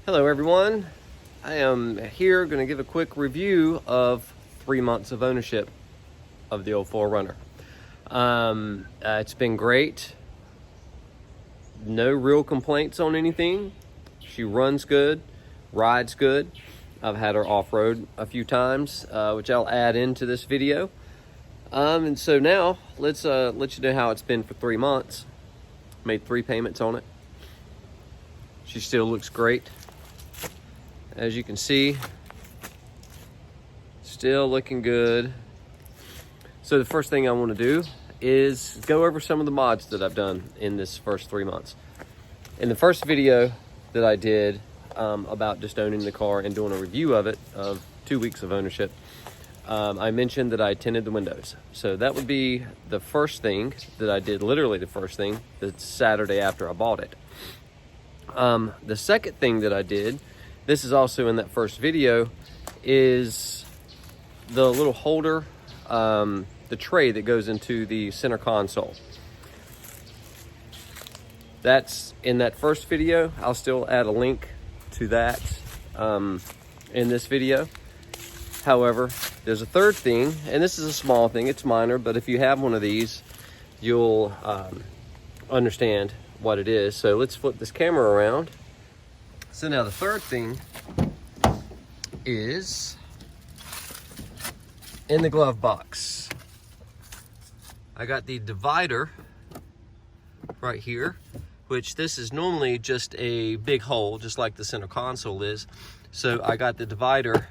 Hello everyone, I am here going to give a quick review of 3 months of ownership of the old 4Runner. It's been great, no real complaints on anything. She runs good, rides good. I've had her off-road a few times, which I'll add into this video. And so now let's let you know how it's been for 3 months. Made 3 payments on it. She still looks great. As you can see, still looking good. So the first thing I want to do is go over some of the mods that I've done in this first 3 months. In the first video that I did about just owning the car and doing a review of it, of 2 weeks of ownership, I mentioned that I tinted the windows. So that would be the first thing that I did, literally the first thing, the Saturday after I bought it. The second thing that I did, this is also in that first video, is the little holder, the tray that goes into the center console. That's in that first video. I'll still add a link to that in this video. However, there's a third thing, and this is a small thing, it's minor, but if you have one of these, you'll understand what it is. So let's flip this camera around. So now the third thing is in the glove box. I got the divider right here, which this is normally just a big hole, just like the center console is. So I got the divider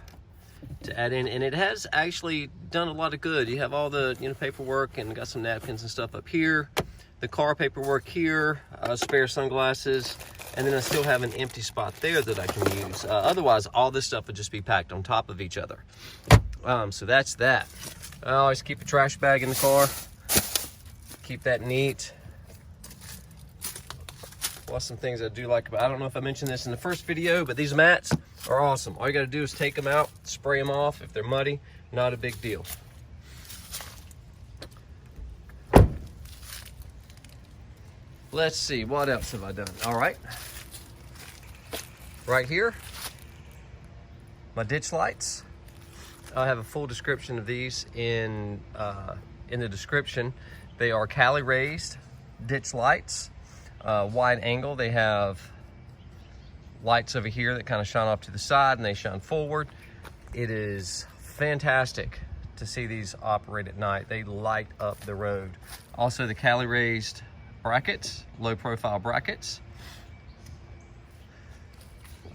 to add in, and it has actually done a lot of good. You have all the paperwork, and got some napkins and stuff up here, the car paperwork here, spare sunglasses, and then I still have an empty spot there that I can use. Otherwise, all this stuff would just be packed on top of each other. So that's that. I always keep a trash bag in the car. Keep that neat. What's some things I do like about, I don't know if I mentioned this in the first video, but these mats are awesome. All you gotta do is take them out, spray them off. If they're muddy, not a big deal. Let's see, what else have I done? All right. Right here, my ditch lights. I have a full description of these in the description. They are Cali raised ditch lights, wide angle. They have lights over here that kind of shine off to the side and they shine forward. It is fantastic to see these operate at night. They light up the road. Also the Cali raised brackets, low profile brackets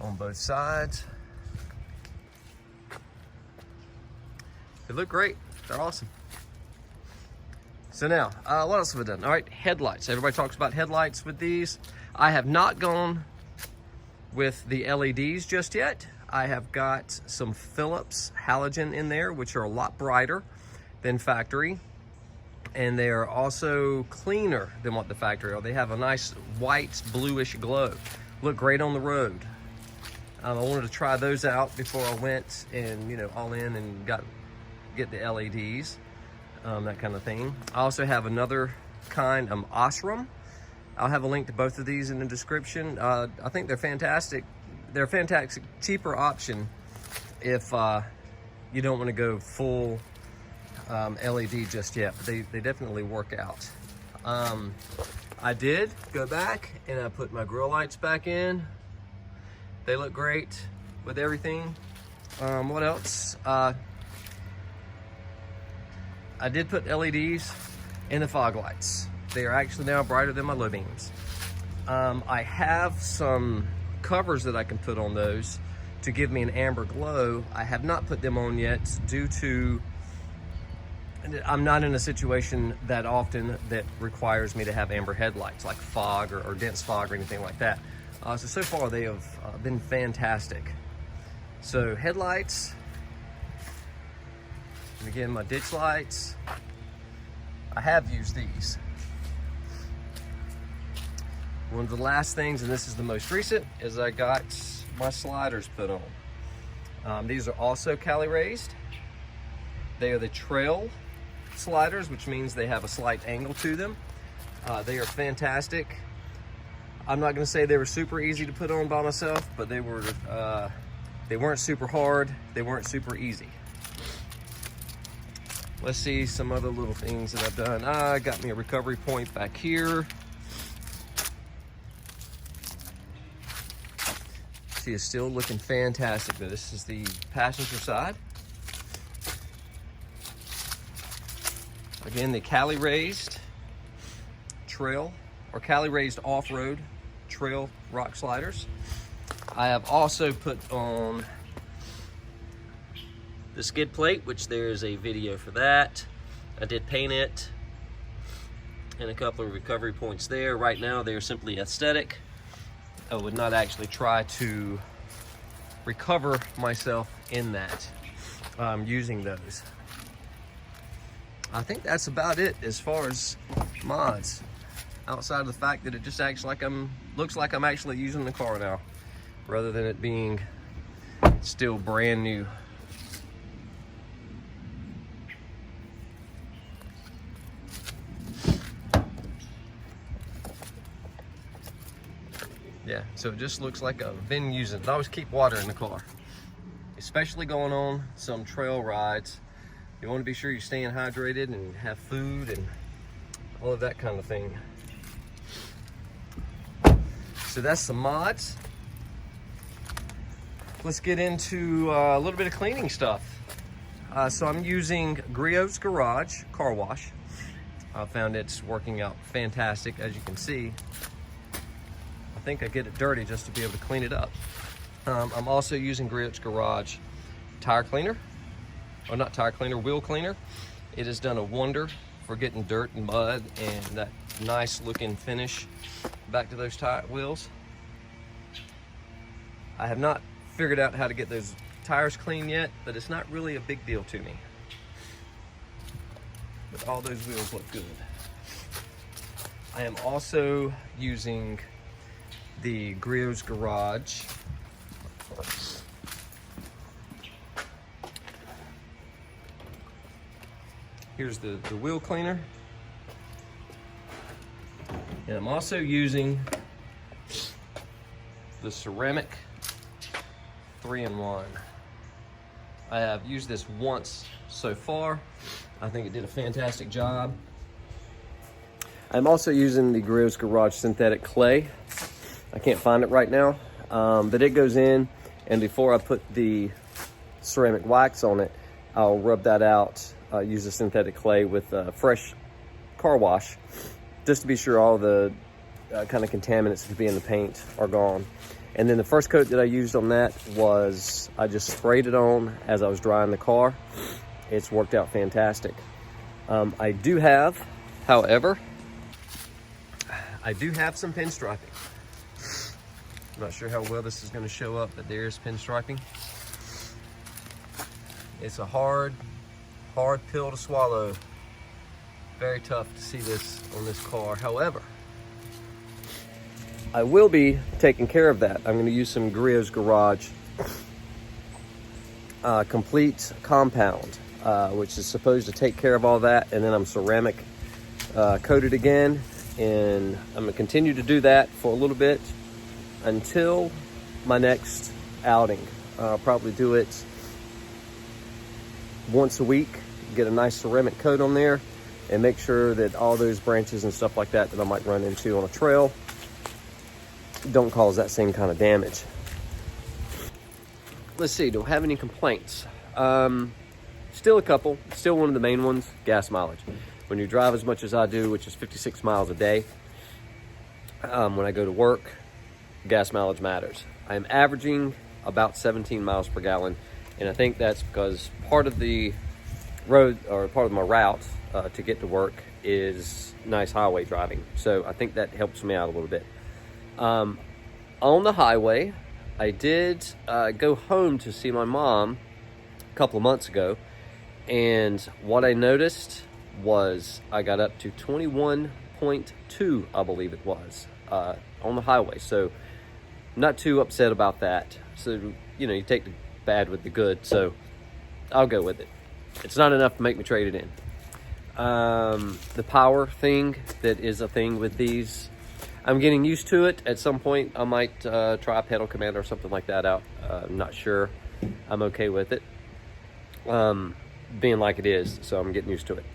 on both sides. They look great. They're awesome. So now, what else have I done? All right, headlights. Everybody talks about headlights with these. I have not gone with the LEDs just yet. I have got some Philips halogen in there, which are a lot brighter than factory. And they are also cleaner than what the factory are. They have a nice white, bluish glow. Look great on the road. I wanted to try those out before I went and, all in and get the LEDs, that kind of thing. I also have another kind, Osram. I'll have a link to both of these in the description. I think they're fantastic. They're a fantastic, cheaper option if you don't want to go full LED just yet, but they definitely work out. I did go back and I put my grill lights back in. They look great with everything. What else? I did put LEDs in the fog lights. They are actually now brighter than my low beams. I have some covers that I can put on those to give me an amber glow. I have not put them on yet due to I'm not in a situation that often that requires me to have amber headlights, like fog or dense fog or anything like that. So far they have been fantastic. So headlights, and again my ditch lights, I have used these. One of the last things, and this is the most recent, is I got my sliders put on. These are also Cali raised. They are the trail sliders, which means they have a slight angle to them. They are fantastic. I'm not gonna say they were super easy to put on by myself, but they weren't super hard. They weren't super easy. Let's see some other little things that I've done. I got me a recovery point back here. See, it's still looking fantastic. But this is the passenger side. Again, the Cali raised trail or Cali raised off-road trail rock sliders. I have also put on the skid plate, which there's a video for that. I did paint it and a couple of recovery points there. Right now they're simply aesthetic. I would not actually try to recover myself in that using those. I think that's about it as far as mods, outside of the fact that it just acts like looks like I'm actually using the car now, rather than it being still brand new. Yeah, so it just looks like I've been using it. I always keep water in the car, especially going on some trail rides. You want to be sure you're staying hydrated and have food and all of that kind of thing. So that's some mods. Let's get into a little bit of cleaning stuff. So I'm using Griot's Garage car wash. I found it's working out fantastic, as you can see. I think I get it dirty just to be able to clean it up. I'm also using Griot's Garage tire cleaner, or not tire cleaner, wheel cleaner. It has done a wonder for getting dirt and mud and that nice looking finish back to those tire wheels. I have not figured out how to get those tires clean yet, but it's not really a big deal to me. But all those wheels look good. I am also using the Griot's Garage here's the wheel cleaner, and I'm also using the ceramic 3-in-1. I have used this once so far. I think it did a fantastic job. I'm also using the Griot's Garage synthetic clay. I can't find it right now, but it goes in, and before I put the ceramic wax on it, I'll rub that out, use the synthetic clay with fresh car wash, just to be sure all the kind of contaminants that could be in the paint are gone. And then the first coat that I used on that was, I just sprayed it on as I was drying the car. It's worked out fantastic. I do have, however, some pinstriping. I'm not sure how well this is going to show up, but there's pinstriping. It's a hard pill to swallow. Very tough to see this on this car. However, I will be taking care of that. I'm going to use some Griot's Garage complete compound, which is supposed to take care of all that, and then I'm ceramic coated again, and I'm going to continue to do that for a little bit until my next outing. I'll probably do it once a week, get a nice ceramic coat on there, and make sure that all those branches and stuff like that I might run into on a trail don't cause that same kind of damage. Let's see, do I have any complaints? Still a couple. Still one of the main ones, gas mileage. When you drive as much as I do, which is 56 miles a day, when I go to work, gas mileage matters. I am averaging about 17 miles per gallon, and I think that's because part of the road, or part of my route to get to work, is nice highway driving. So I think that helps me out a little bit. On the highway, I did go home to see my mom a couple of months ago, and what I noticed was I got up to 21.2, I believe it was, on the highway. So not too upset about that. So, you know, you take the bad with the good, so I'll go with it. It's not enough to make me trade it in. The power thing that is a thing with these, I'm getting used to it. At some point, I might try a pedal command or something like that out. I'm not sure. I'm okay with it being like it is, so I'm getting used to it.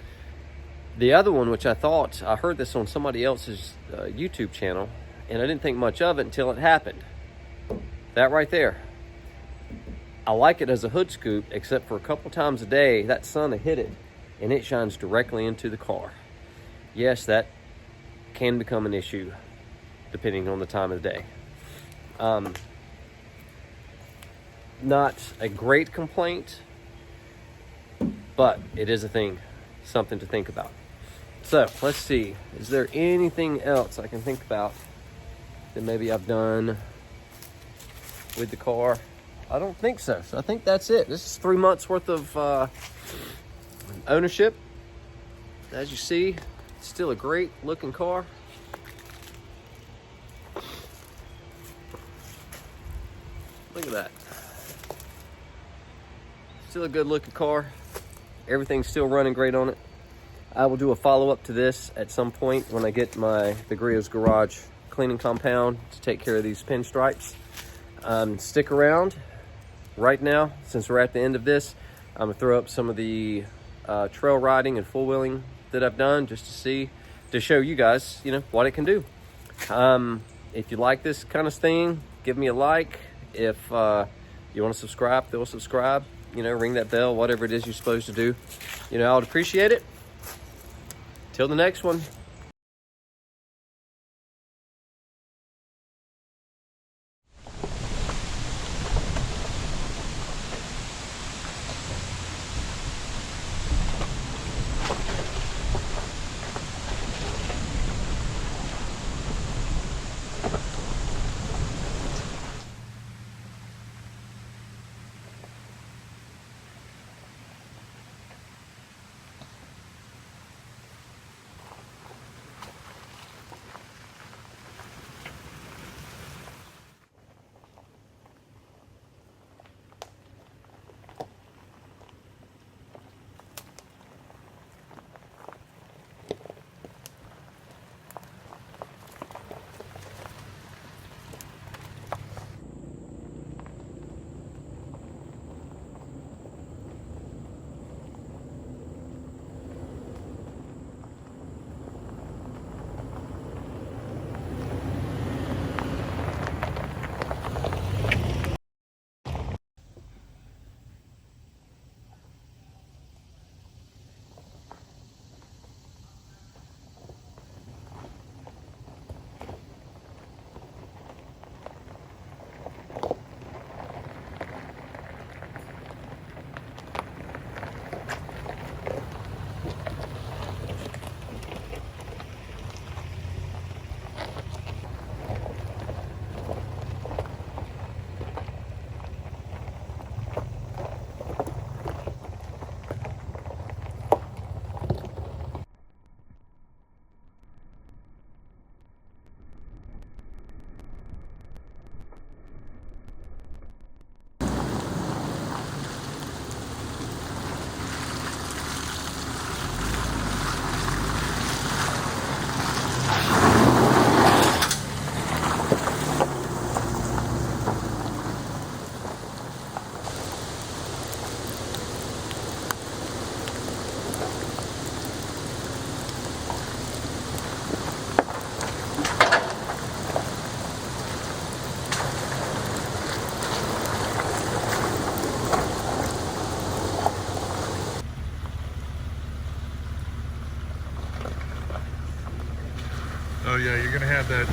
The other one, which I heard this on somebody else's YouTube channel, and I didn't think much of it until it happened. That right there. I like it as a hood scoop, except for a couple times a day, that sun will hit it, and it shines directly into the car. Yes, that can become an issue, depending on the time of the day. Not a great complaint, but it is a thing, something to think about. So let's see, is there anything else I can think about that maybe I've done with the car? I don't think so. So I think that's it. This is 3 months worth of ownership. As you see, it's still a great looking car. Look at that. Still a good looking car. Everything's still running great on it. I will do a follow-up to this at some point when I get the Griot's Garage cleaning compound to take care of these pinstripes. Stick around. Right now, since we're at the end of this, I'm gonna throw up some of the trail riding and full wheeling that I've done just to show you guys, what it can do. If you like this kind of thing, give me a like. If you want to subscribe, they'll subscribe. Ring that bell, whatever it is you're supposed to do. I would appreciate it. Till the next one. Oh yeah, you're gonna have that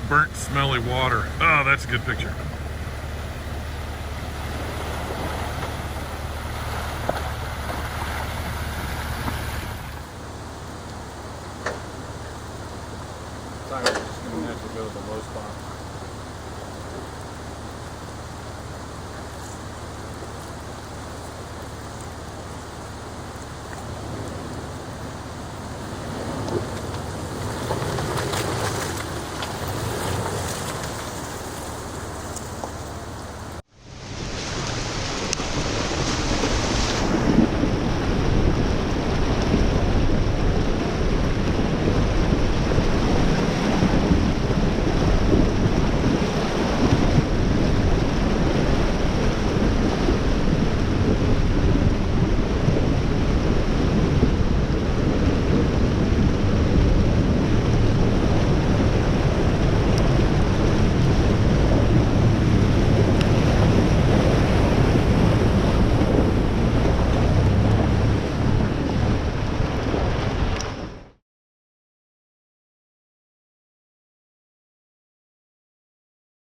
burnt, smelly water. Oh, that's a good picture.